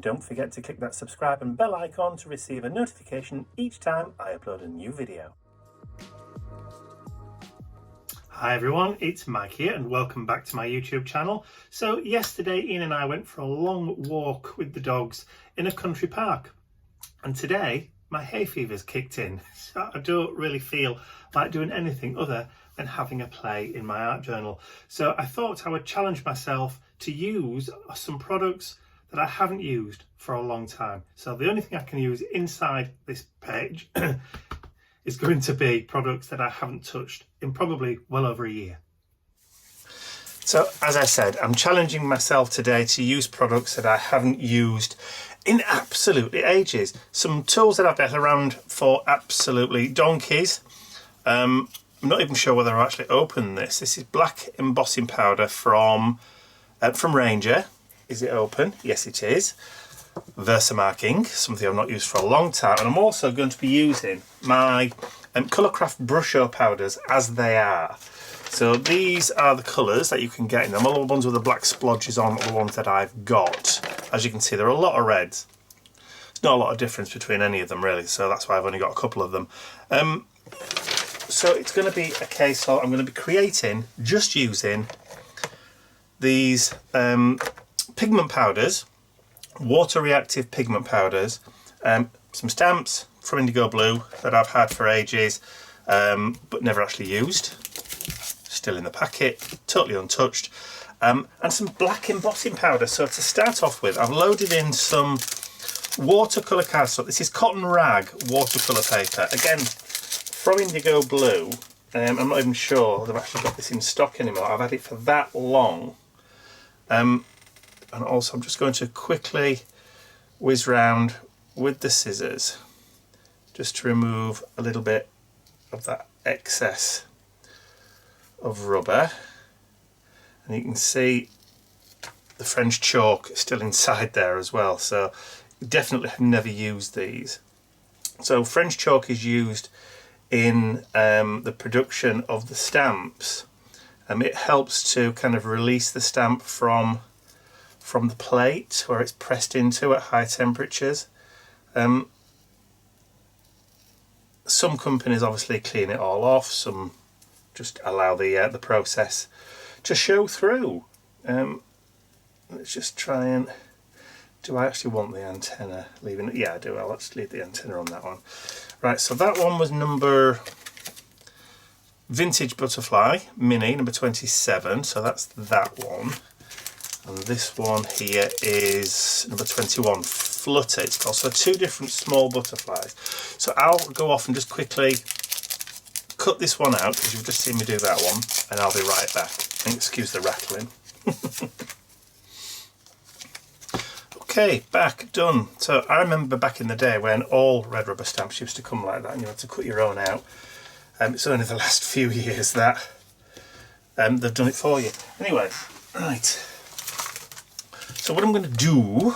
and don't forget to click that subscribe and bell icon to receive a notification each time I upload a new video. Hi everyone, it's Mike here and welcome back to my YouTube channel. So yesterday Ian and I went for a long walk with the dogs in a country park, and today my hay fever's kicked in, so I don't really feel like doing anything other than having a play in my art journal. So I thought I would challenge myself to use some products that I haven't used for a long time. So the only thing I can use inside this page is going to be products that I haven't touched in probably well over a year. So as I said, I'm challenging myself today to use products that I haven't used in absolutely ages. Some tools that I've had around for absolutely donkeys. I'm not even sure whether I've actually opened this. This is black embossing powder from Ranger. Is it open? Yes, it is. Versamarking, something I've not used for a long time. And I'm also going to be using my Colourcraft Brush-O powders as they are. So these are the colours that you can get in them. All the ones with the black splodges on are the ones that I've got. As you can see, there are a lot of reds. There's not a lot of difference between any of them really, so that's why I've only got a couple of them. So it's going to be a case of I'm going to be creating, just using these pigment powders, water reactive pigment powders, some stamps from Indigo Blue that I've had for ages but never actually used, still in the packet, totally untouched, and some black embossing powder. So to start off with, I've loaded in some watercolour cardstock. This is cotton rag watercolour paper, again from Indigo Blue. I'm not even sure they've actually got this in stock anymore. I've had it for that long. And also I'm just going to quickly whiz round with the scissors just to remove a little bit of that excess of rubber. And you can see the French chalk still inside there as well, so definitely have never used these. So French chalk is used in the production of the stamps. It helps to kind of release the stamp from the plate where it's pressed into at high temperatures. Some companies obviously clean it all off, some just allow the process to show through. Let's just try and... Do I actually want the antenna leaving it? Yeah, I do. I'll just leave the antenna on that one. Right, so that one was number Vintage Butterfly Mini, number 27. So that's that one. And this one here is number 21, Flutter it's called. So two different small butterflies. So I'll go off and just quickly cut this one out, because you've just seen me do that one, and I'll be right back. And excuse the rattling. Okay, back, done. So I remember back in the day when all red rubber stamps used to come like that and you had to cut your own out. It's only the last few years that they've done it for you. Anyway, right. So what I'm going to do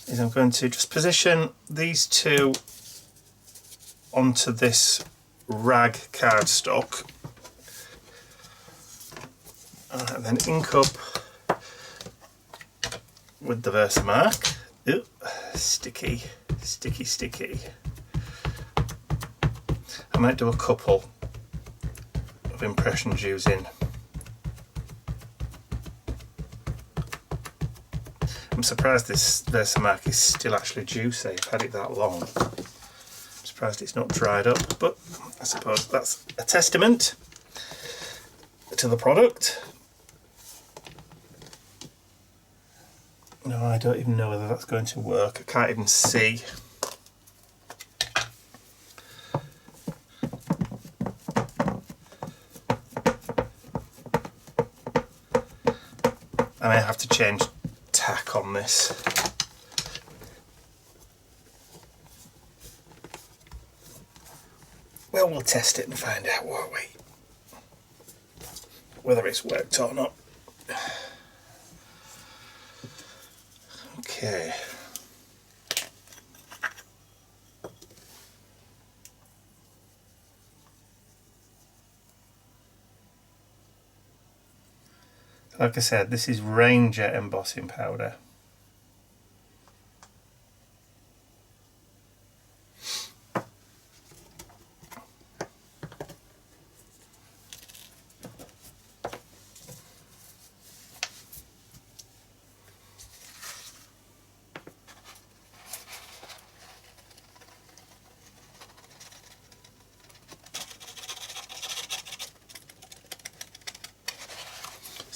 is I'm going to just position these two onto this rag cardstock and then ink up with the Versamark. Ooh, sticky, sticky, sticky. I might do a couple of impressions using. I'm surprised this Versamark is still actually juicy. I've had it that long. I'm surprised it's not dried up, but I suppose that's a testament to the product. No, I don't even know whether that's going to work. I can't even see. I may have to change tack on this. Well, we'll test it and find out, won't we? Whether it's worked or not. Okay. Like I said, this is Ranger embossing powder.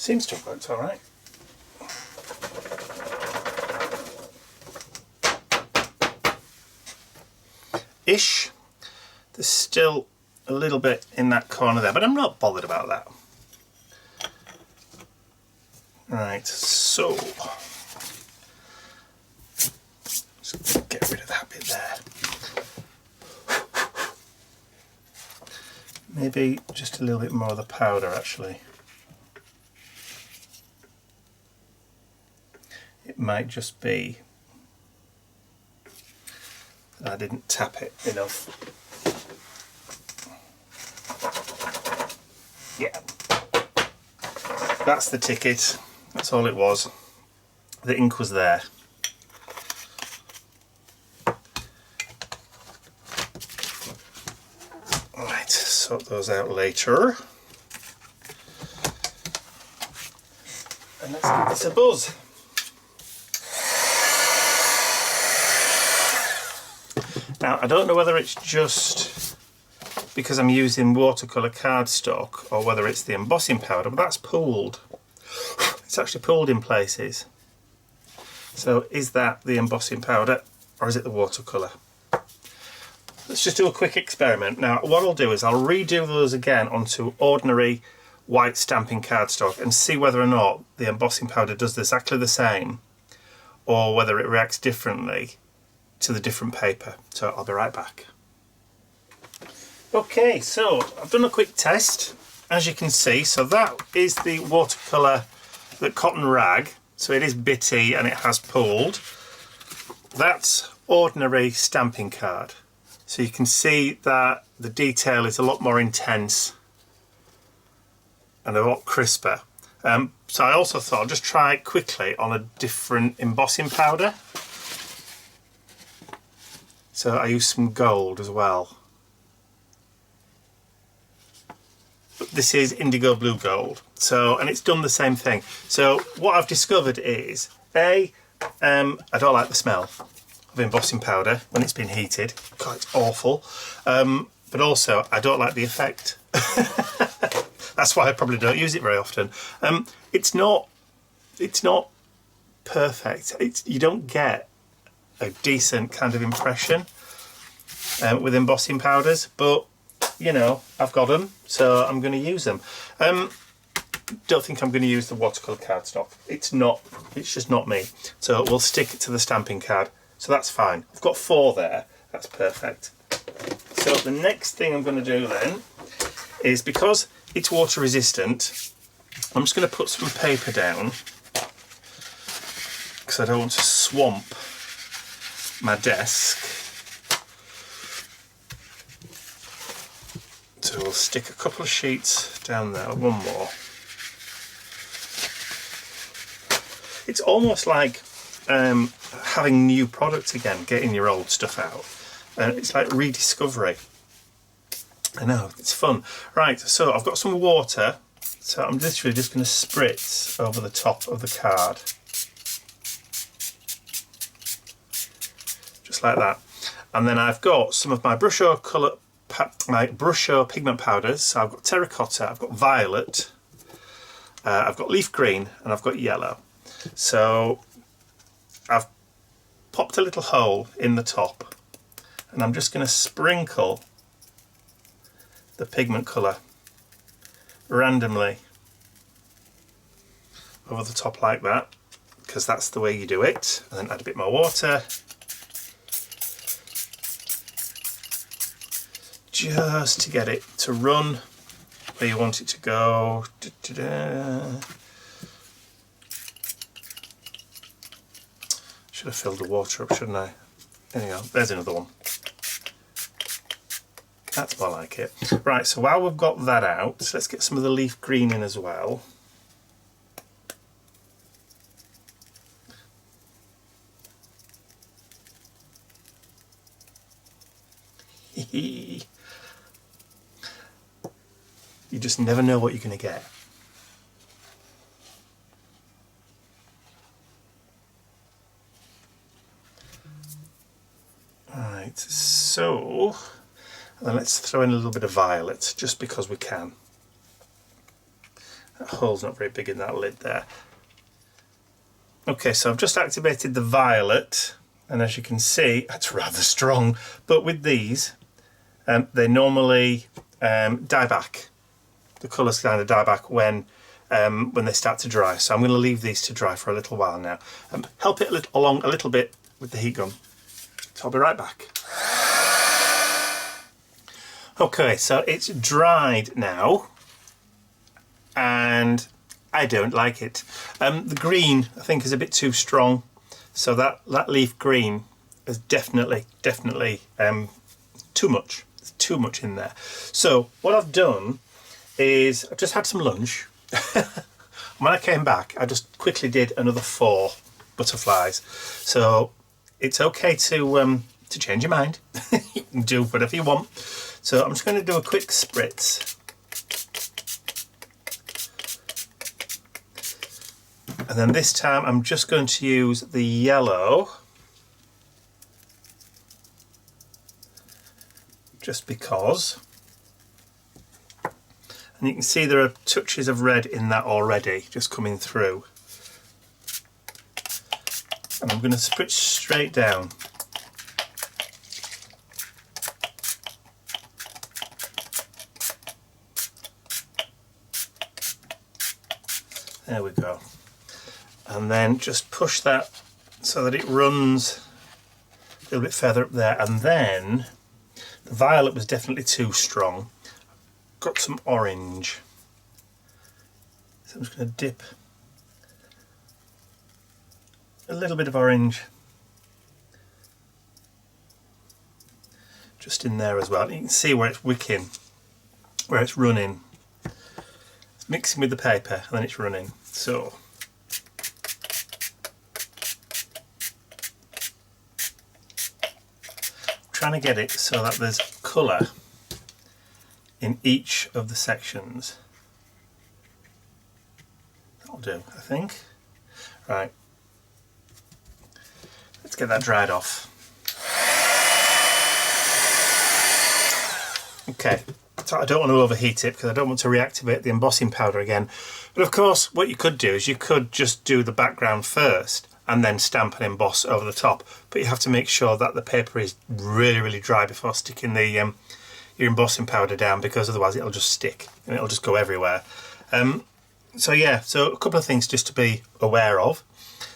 Seems to have worked all right. Ish. There's still a little bit in that corner there, but I'm not bothered about that. Right, so just get rid of that bit there. Maybe just a little bit more of the powder actually. It might just be that I didn't tap it enough. Yeah, that's the ticket. That's all it was. The ink was there. Right, sort those out later. And let's give this a buzz. Now, I don't know whether it's just because I'm using watercolour cardstock or whether it's the embossing powder, but that's pooled. It's actually pooled in places. So is that the embossing powder or is it the watercolour? Let's just do a quick experiment. Now what I'll do is I'll redo those again onto ordinary white stamping cardstock and see whether or not the embossing powder does exactly the same or whether it reacts differently to the different paper. So I'll be right back. Okay, so I've done a quick test, as you can see. So that is the watercolour, the cotton rag. So it is bitty and it has pooled. That's ordinary stamping card. So you can see that the detail is a lot more intense and a lot crisper. So I also thought I'll just try it quickly on a different embossing powder. So I used some gold as well. But this is indigo blue gold. So, and it's done the same thing. So what I've discovered is, I don't like the smell of embossing powder when it's been heated. God, it's awful. But also, I don't like the effect. That's why I probably don't use it very often. It's not perfect. You don't get a decent kind of impression with embossing powders, but you know, I've got them, so I'm going to use them. Don't think I'm going to use the watercolour cardstock. It's just not me. So we'll stick it to the stamping card. So that's fine. I've got 4 there. That's perfect. So the next thing I'm going to do then is, because it's water resistant, I'm just going to put some paper down because I don't want to swamp my desk. So we'll stick a couple of sheets down there, one more. It's almost like having new products again, getting your old stuff out. It's like rediscovery. I know, it's fun. Right, so I've got some water, so I'm literally just going to spritz over the top of the card. Just like that. And then I've got some of my Brush-O pigment powders. So I've got terracotta, I've got violet, I've got leaf green, and I've got yellow. So I've popped a little hole in the top, and I'm just going to sprinkle the pigment colour randomly over the top like that, because that's the way you do it. And then add a bit more water. Just to get it to run where you want it to go. Should have filled the water up, shouldn't I? There you go, there's another one. That's more like it. Right, so while we've got that out, let's get some of the leaf green in as well. You just never know what you're going to get. Right, so then let's throw in a little bit of violet, just because we can. That hole's not very big in that lid there. Okay, so I've just activated the violet, and as you can see, that's rather strong. But with these, they normally die back. The colours kind of die back when they start to dry. So I'm going to leave these to dry for a little while now. Help it along a little bit with the heat gun. So I'll be right back. Okay, so it's dried now, and I don't like it. The green, I think, is a bit too strong. So that leaf green is definitely too much. There's too much in there. So what I've done is I've just had some lunch. When I came back, I just quickly did another 4 butterflies. So it's okay to change your mind. You can do whatever you want. So I'm just going to do a quick spritz. And then this time I'm just going to use the yellow, just because. And you can see there are touches of red in that already, just coming through. And I'm going to spritz straight down. There we go. And then just push that so that it runs a little bit further up there. And then the violet was definitely too strong. Got some orange. So I'm just going to dip a little bit of orange just in there as well. You can see where it's wicking, where it's running. It's mixing with the paper and then it's running. So trying to get it so that there's colour in each of the sections. That'll do, I think. Right, let's get that dried off. Okay, so I don't want to overheat it because I don't want to reactivate the embossing powder again. But of course, what you could do is you could just do the background first and then stamp and emboss over the top. But you have to make sure that the paper is really dry before sticking the your embossing powder down, because otherwise it'll just stick and it'll just go everywhere. So yeah, so a couple of things just to be aware of.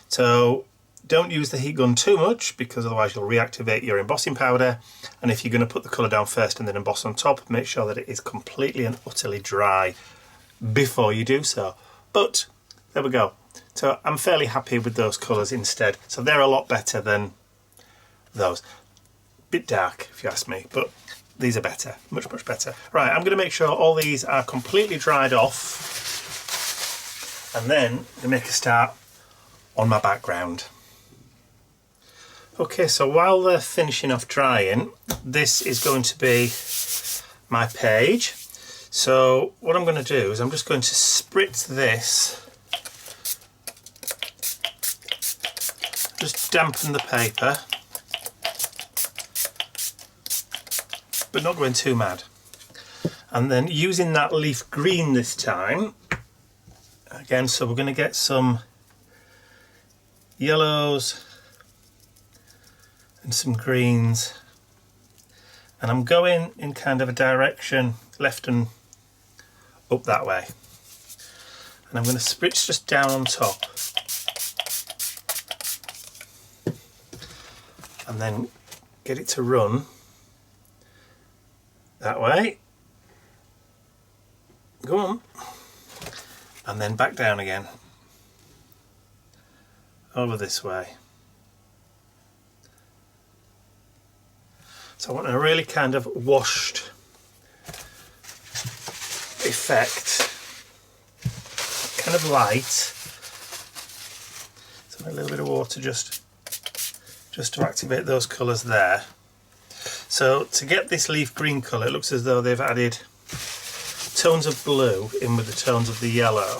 So don't use the heat gun too much, because otherwise you'll reactivate your embossing powder. And if you're going to put the colour down first and then emboss on top, make sure that it is completely and utterly dry before you do so. But there we go. So I'm fairly happy with those colours instead. So they're a lot better than those. Bit dark if you ask me, but these are better, much better. Right, I'm going to make sure all these are completely dried off, and then I'm going to make a start on my background. Okay, so while they're finishing off drying, this is going to be my page. So what I'm going to do is I'm just going to spritz this, just dampen the paper, but not going too mad. And then using that leaf green this time, again, so we're going to get some yellows and some greens, and I'm going in kind of a direction left and up that way, and I'm going to spritz just down on top and then get it to run that way. Go on. And then back down again. Over this way. So I want a really kind of washed effect. Kind of light. So a little bit of water just to activate those colours there. So to get this leaf green colour, it looks as though they've added tones of blue in with the tones of the yellow.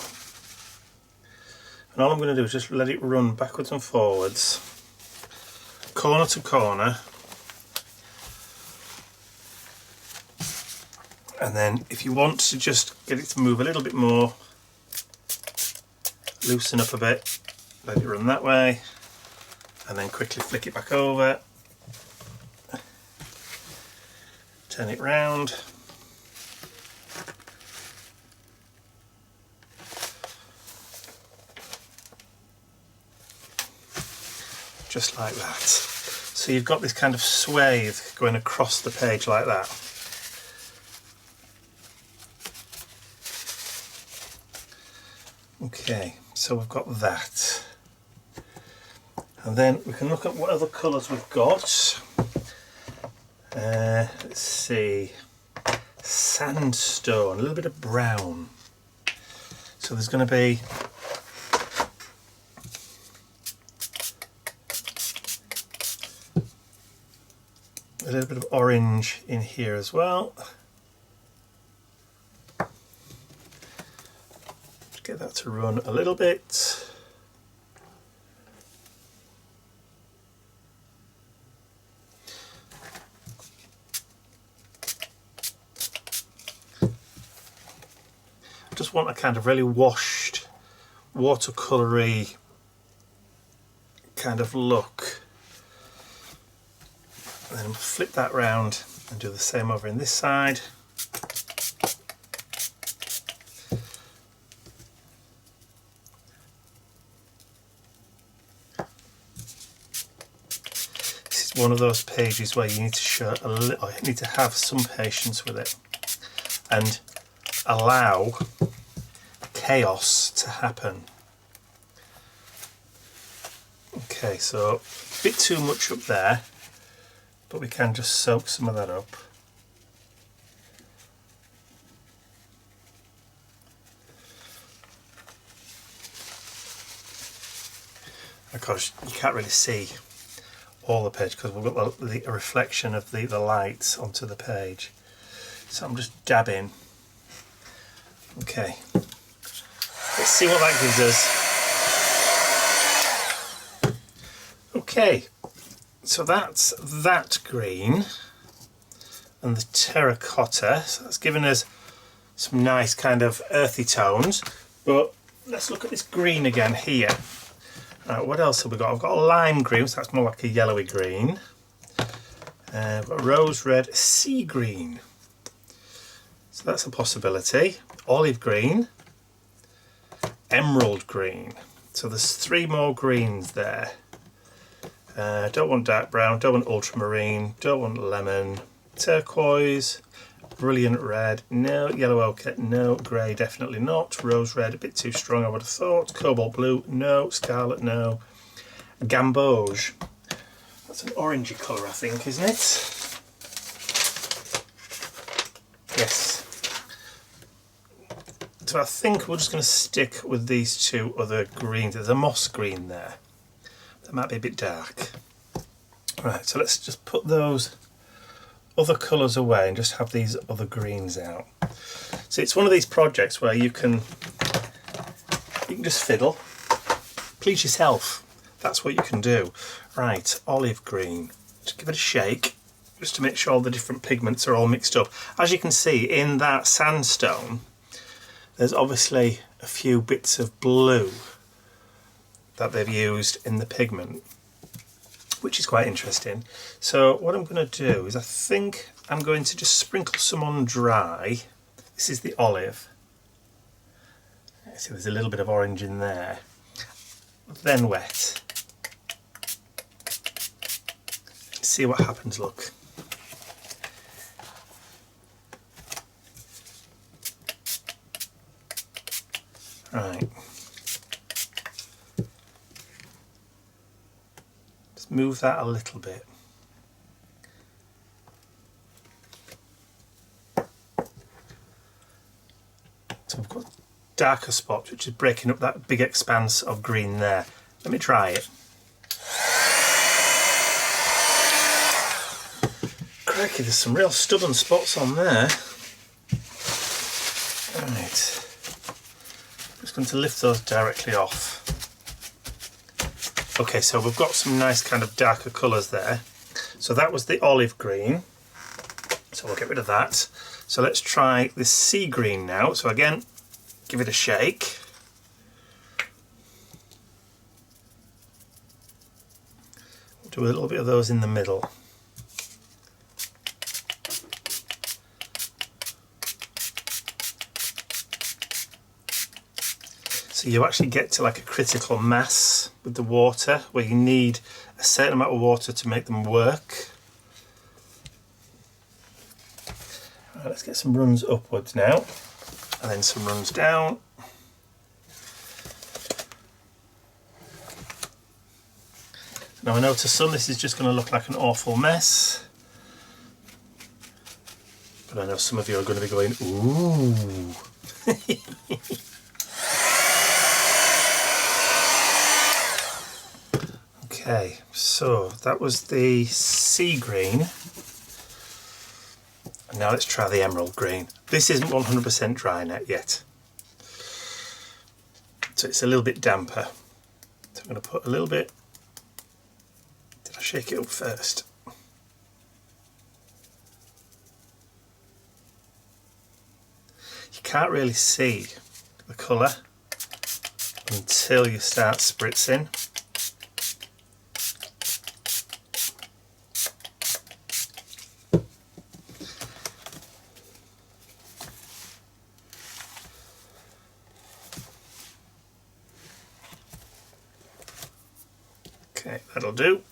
And all I'm going to do is just let it run backwards and forwards, corner to corner. And then if you want to just get it to move a little bit more, loosen up a bit, let it run that way, and then quickly flick it back over, turn it round, just like that. So you've got this kind of swathe going across the page like that. Okay, so we've got that. And then we can look at what other colours we've got. Let's see. Sandstone, a little bit of brown. So there's going to be a little bit of orange in here as well. Just get that to run a little bit. I just want a kind of really washed, watercolory kind of look. And then flip that round and do the same over in this side. This is one of those pages where you need to show a little, you need to have some patience with it and allow chaos to happen. Okay, so a bit too much up there, but we can just soak some of that up. Of course, you can't really see all the page because we've got the reflection of the light onto the page. So I'm just dabbing. Okay, let's see what that gives us. Okay. So that's that green and the terracotta, so that's given us some nice kind of earthy tones, but let's look at this green again here. What else have we got? I've got a lime green, so that's more like a yellowy green. I've got a rose red sea green, so that's a possibility. Olive green, emerald green, so there's 3 more greens there. Don't want dark brown, don't want ultramarine, don't want lemon, turquoise, brilliant red, no, yellow ochre, no, grey, definitely not, rose red, a bit too strong I would have thought, cobalt blue, no, scarlet, no, gamboge, that's an orangey colour I think, isn't it? Yes. So I think we're just going to stick with these 2 other greens. There's a moss green there. That might be a bit dark. Right, so let's just put those other colours away and just have these other greens out. So it's one of these projects where you can just fiddle, please yourself. That's what you can do. Right, olive green. Just give it a shake, just to make sure all the different pigments are all mixed up. As you can see in that sandstone, there's obviously a few bits of blue that they've used in the pigment, which is quite interesting. So what I'm going to do is I think I'm going to just sprinkle some on dry. This is the olive. See, there's a little bit of orange in there. Then wet. See what happens, look. Right. Move that a little bit. So we've got darker spots which is breaking up that big expanse of green there. Let me try it. Crikey, there's some real stubborn spots on there. Right. I'm just going to lift those directly off. Okay, so we've got some nice kind of darker colours there. So that was the olive green. So we'll get rid of that. So let's try this sea green now. So again, give it a shake. do a little bit of those in the middle. So you actually get to like a critical mass with the water, where you need a certain amount of water to make them work. Right, let's get some runs upwards now, and then some runs down. Now I know to some this is just going to look like an awful mess, but I know some of you are going to be going, ooh. Okay, so that was the sea green, and now let's try the emerald green. This isn't 100% dry yet, so it's a little bit damper. So I'm going to put a little bit. Did I shake it up first? You can't really see the colour until you start spritzing. Okay, that'll do.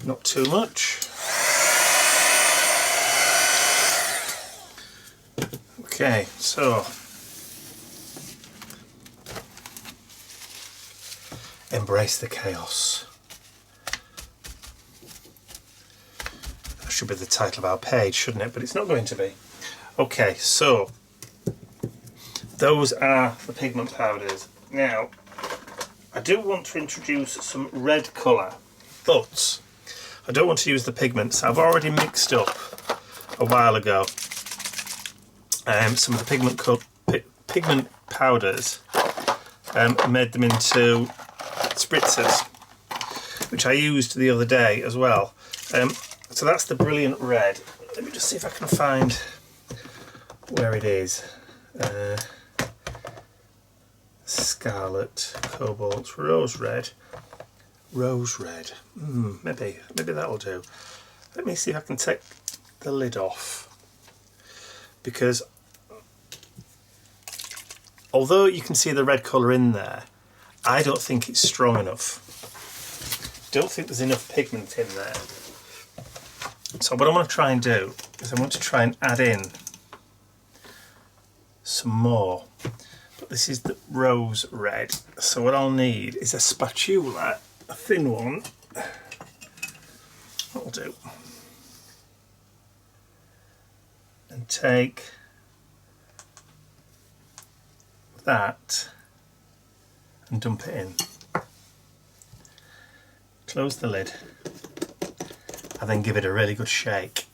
Not too much. Okay, so embrace the chaos. That should be the title of our page, shouldn't it? But it's not going to be. Okay, so those are the pigment powders. Now, I do want to introduce some red colour, but I don't want to use the pigments. I've already mixed up a while ago some of the pigment powders, made them into spritzers, which I used the other day as well. So that's the brilliant red. Let me just see if I can find where it is. Scarlet, cobalt, rose red. Maybe that'll do. Let me see if I can take the lid off, because although you can see the red colour in there, I don't think it's strong enough. Don't think there's enough pigment in there. So what I want to try and do is I want to try and add in some more. But this is the rose red. So what I'll need is a spatula, a thin one. That'll do. And take that and dump it in. Close the lid and then give it a really good shake.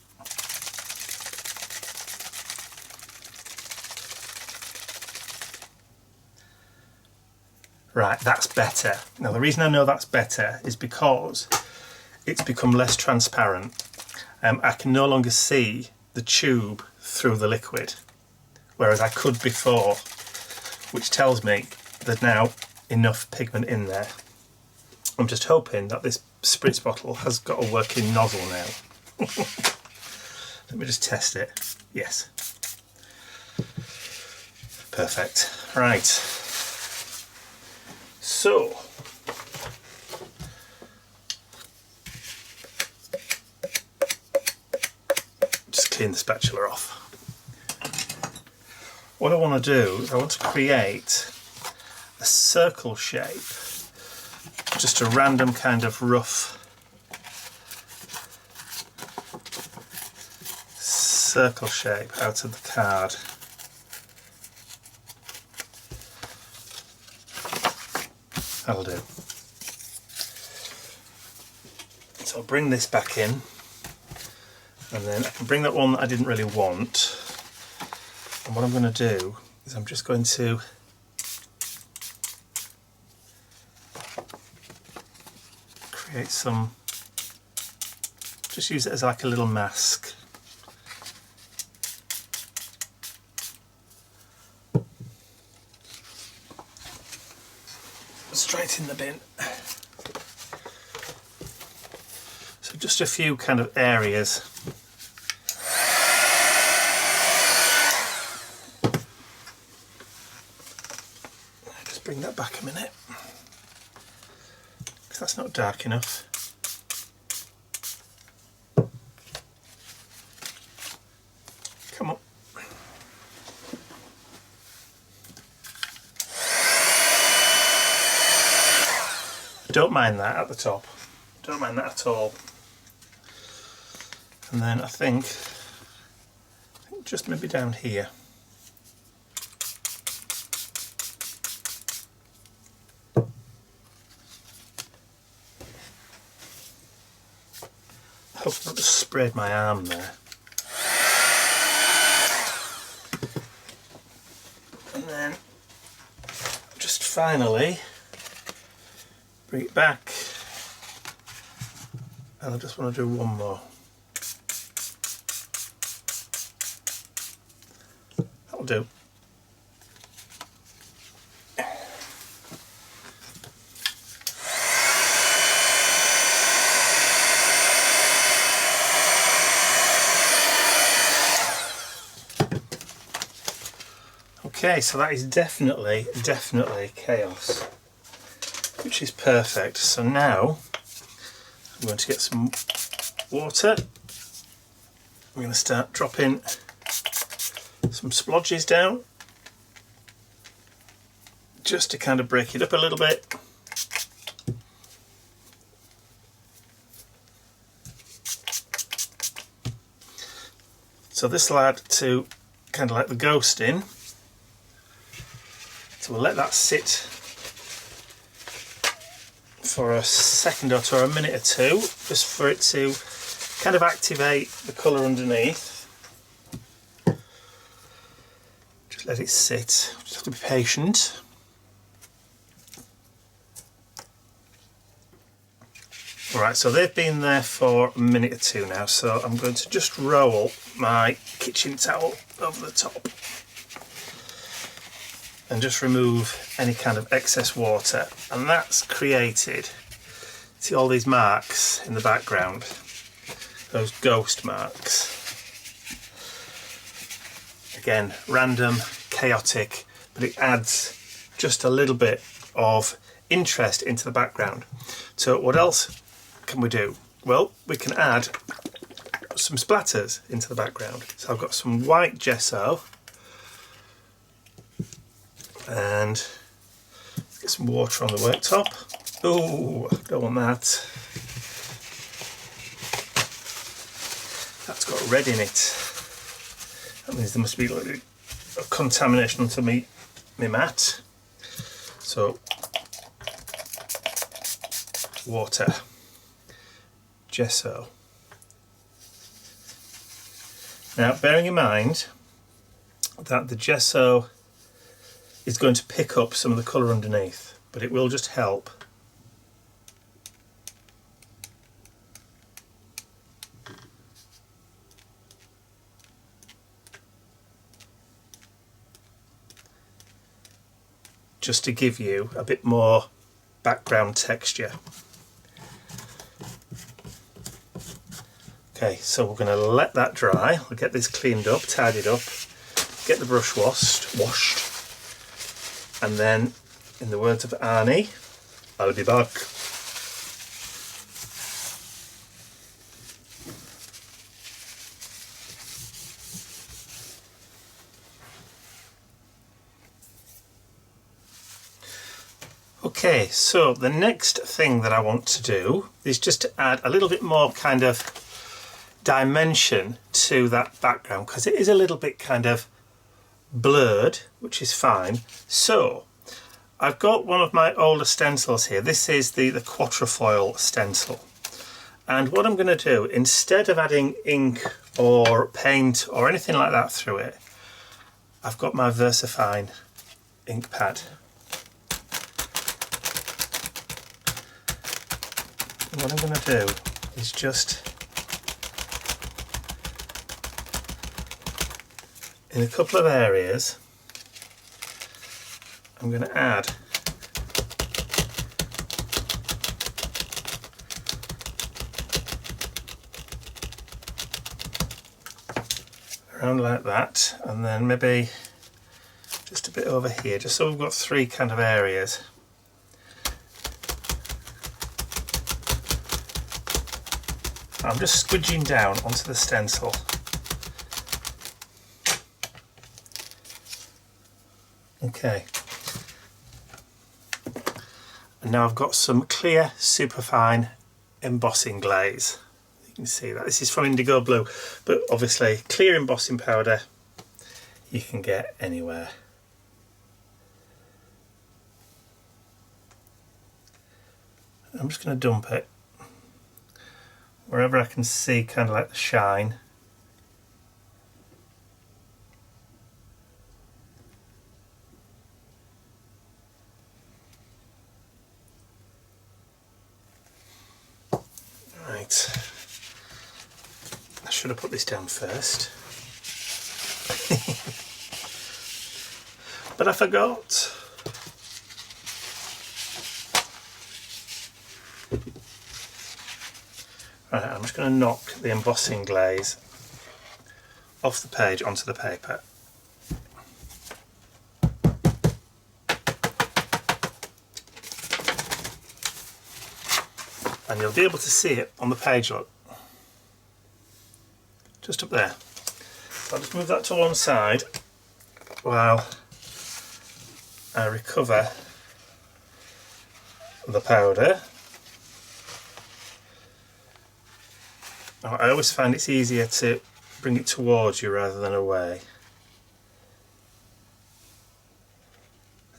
Right, that's better. Now the reason I know that's better is because it's become less transparent. I can no longer see the tube through the liquid, whereas I could before, which tells me there's now enough pigment in there. I'm just hoping that this spritz bottle has got a working nozzle now. Let me just test it. Yes. Perfect. Right. So, just clean the spatula off. What I want to do is I want to create a circle shape, just a random kind of rough circle shape out of the card. That'll do. So I'll bring this back in, and then I can bring that one that I didn't really want. And what I'm going to do is I'm just going to create some, just use it as like a little mask. Straight in the bin. just a few kind of areas. Just bring that back a minute, because that's not dark enough. Come on. Don't mind that at the top. Don't mind that at all. And then I think just maybe down here. I hope I've not just sprayed my arm there. And then just finally bring it back, and I just want to do one more. That'll do. Okay, so that is definitely chaos, which is perfect. So now I'm going to get some water. I'm going to start dropping some splodges down, just to kind of break it up a little bit. So this will add to kind of like the ghosting. So we'll let that sit for a second or two, or a minute or two, just for it to kind of activate the colour underneath. Just let it sit, just have to be patient. Alright, so they've been there for a minute or two now, so I'm going to just roll my kitchen towel over the top and just remove any kind of excess water, and that's created, see all these marks in the background, those ghost marks. Again, random, chaotic, but it adds just a little bit of interest into the background. So what else can we do? Well, we can add some splatters into the background. So I've got some white gesso, and get some water on the worktop. Oh, don't want that. That's got red in it. That means there must be like a contamination onto my mat. So, water, gesso. Now, bearing in mind that the gesso is going to pick up some of the colour underneath, but it will just help. Just to give you a bit more background texture. Okay, so we're going to let that dry. We'll get this cleaned up, tidied up, get the brush washed. And then, in the words of Arnie, I'll be back. Okay, so the next thing that I want to do is just to add a little bit more kind of dimension to that background, because it is a little bit kind of blurred, which is fine. So I've got one of my older stencils here. This is the quatrefoil stencil, and what I'm going to do, instead of adding ink or paint or anything like that through it, I've got my VersaFine ink pad. And what I'm going to do is just, in a couple of areas, I'm going to add around like that, and then maybe just a bit over here, just so we've got three kind of areas. I'm just squidging down onto the stencil. Okay. And now I've got some clear, superfine embossing glaze. You can see that. This is from Indigo Blue, but obviously clear embossing powder you can get anywhere. I'm just going to dump it wherever I can see kind of like the shine. Right, I should have put this down first, but I forgot. Right, I'm just going to knock the embossing glaze off the page onto the paper. And you'll be able to see it on the page, look. Just up there. So I'll just move that to one side while I recover the powder. I always find it's easier to bring it towards you rather than away.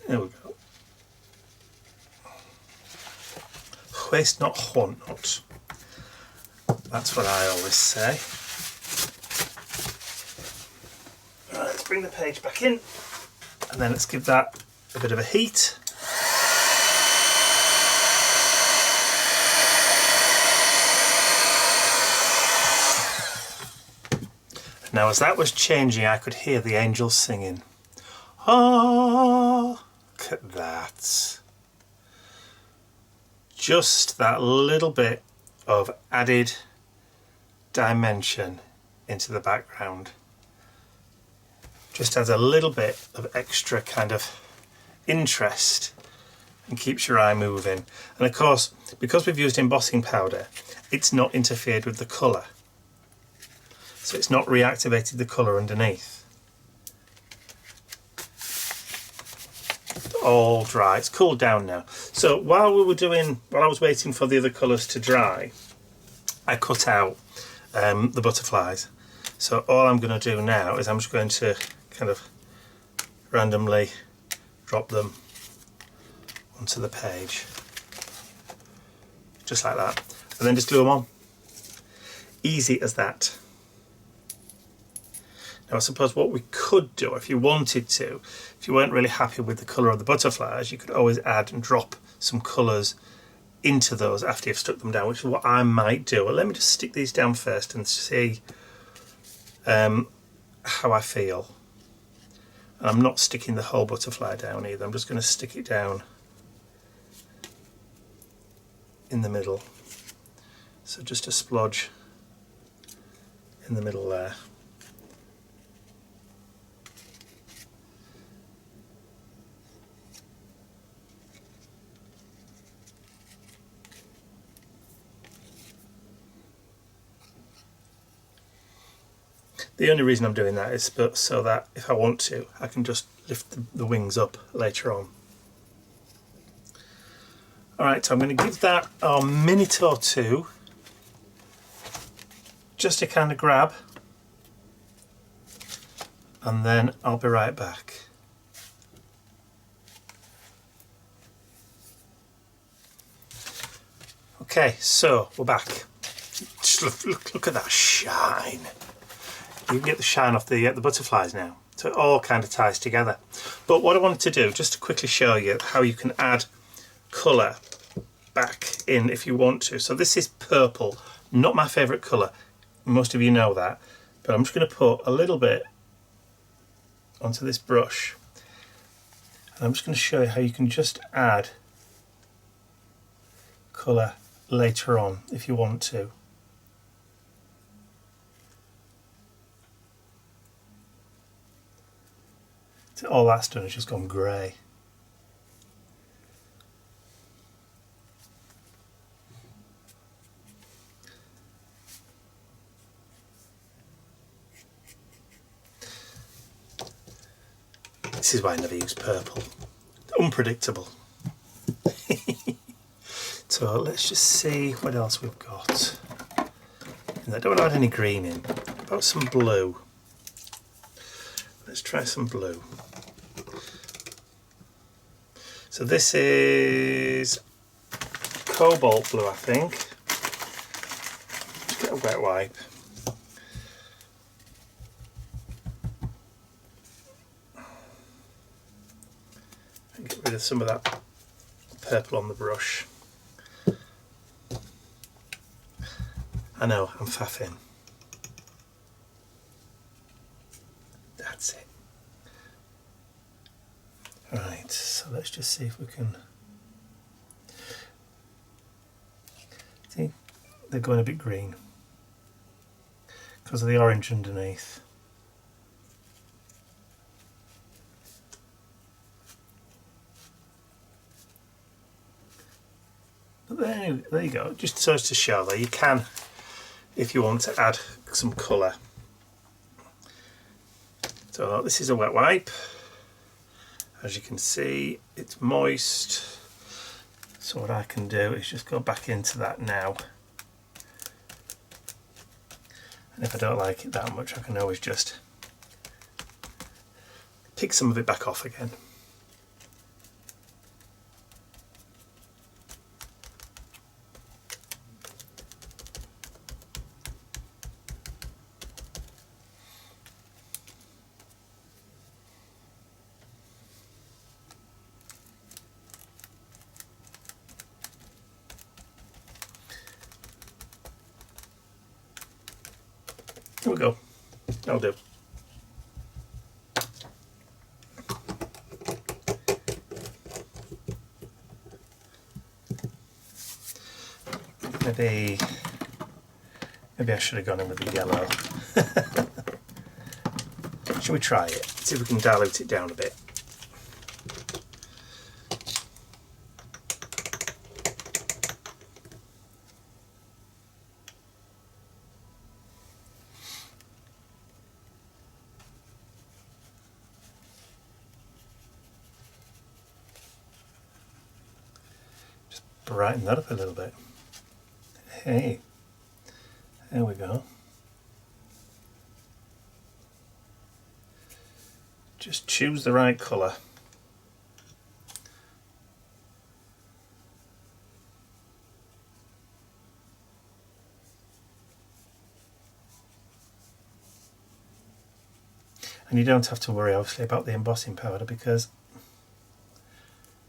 There we go. Waste not, want not. That's what I always say. Right, let's bring the page back in, and then let's give that a bit of a heat. Now as that was changing, I could hear the angels singing. Oh, look at that. Just that little bit of added dimension into the background. Just adds a little bit of extra kind of interest and keeps your eye moving. And of course, because we've used embossing powder, it's not interfered with the colour. So it's not reactivated the colour underneath. It's all dry, it's cooled down now. So while I was waiting for the other colours to dry, I cut out the butterflies. So all I'm going to do now is I'm just going to kind of randomly drop them onto the page. Just like that. And then just glue them on. Easy as that. Now I suppose what we could do, if you wanted to, if you weren't really happy with the colour of the butterflies, you could always add and drop some colours into those after you've stuck them down, which is what I might do. Well, let me just stick these down first and see how I feel. And I'm not sticking the whole butterfly down either, I'm just going to stick it down in the middle. So just a splodge in the middle there. The only reason I'm doing that is so that if I want to, I can just lift the wings up later on. Alright, so I'm going to give that a minute or two just to kind of grab, and then I'll be right back. Okay, so we're back. Just look at that shine. You can get the shine off the butterflies now, so it all kind of ties together. But what I wanted to do, just to quickly show you how you can add colour back in if you want to. So this is purple, not my favourite colour, most of you know that, but I'm just going to put a little bit onto this brush, and I'm just going to show you how you can just add colour later on if you want to. All that's done is just gone grey. This is why I never use purple. Unpredictable. So let's just see what else we've got. And I don't want to add any green in. What about some blue? Let's try some blue. So this is cobalt blue, I think. Just get a wet wipe. And get rid of some of that purple on the brush. I know, I'm faffing. That's it. Right, so let's just see if we can... See, they're going a bit green because of the orange underneath. But there you go, just so as to show that you can, if you want to add some colour. So this is a wet wipe. As you can see, it's moist. So what I can do is just go back into that now. And if I don't like it that much, I can always just pick some of it back off again. Here we go. That'll do. Maybe I should have gone in with the yellow. Shall we try it? See if we can dilute it down a bit. Brighten that up a little bit. Hey, there we go. Just choose the right colour. And you don't have to worry obviously about the embossing powder because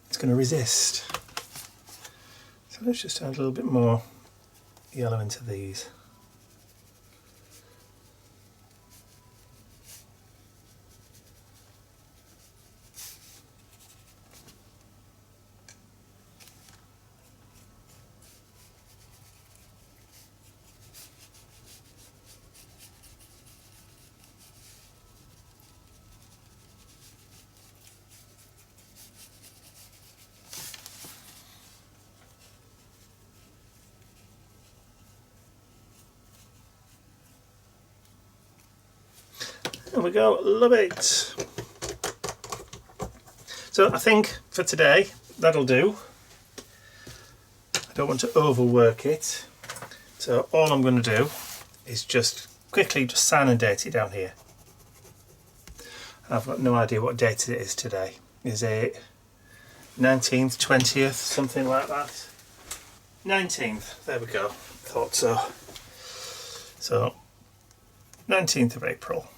it's going to resist. So let's just add a little bit more yellow into these. There we go, love it. So I think for today that'll do. I don't want to overwork it. So all I'm going to do is just quickly just sign and date it down here. I've got no idea what date it is today. Is it 19th, 20th, something like that? 19th, there we go, thought so. So 19th of April.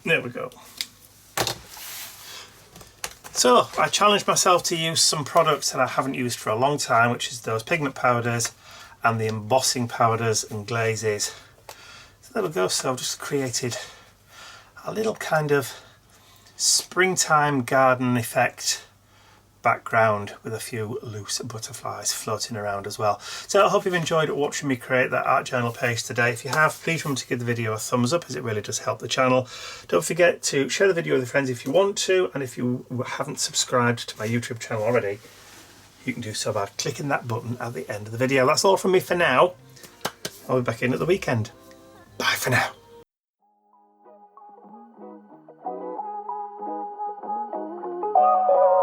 There we go. So I challenged myself to use some products that I haven't used for a long time, which is those pigment powders and the embossing powders and glazes. So there we go. So I've just created a little kind of springtime garden effect background with a few loose butterflies floating around as well. So I hope you've enjoyed watching me create that art journal page today. If you have, please remember to give the video a thumbs up, as it really does help the channel. Don't forget to share the video with your friends if you want to, and if you haven't subscribed to my YouTube channel already, you can do so by clicking that button at the end of the video. That's all from me for now. I'll be back in at the weekend. Bye for now. Oh.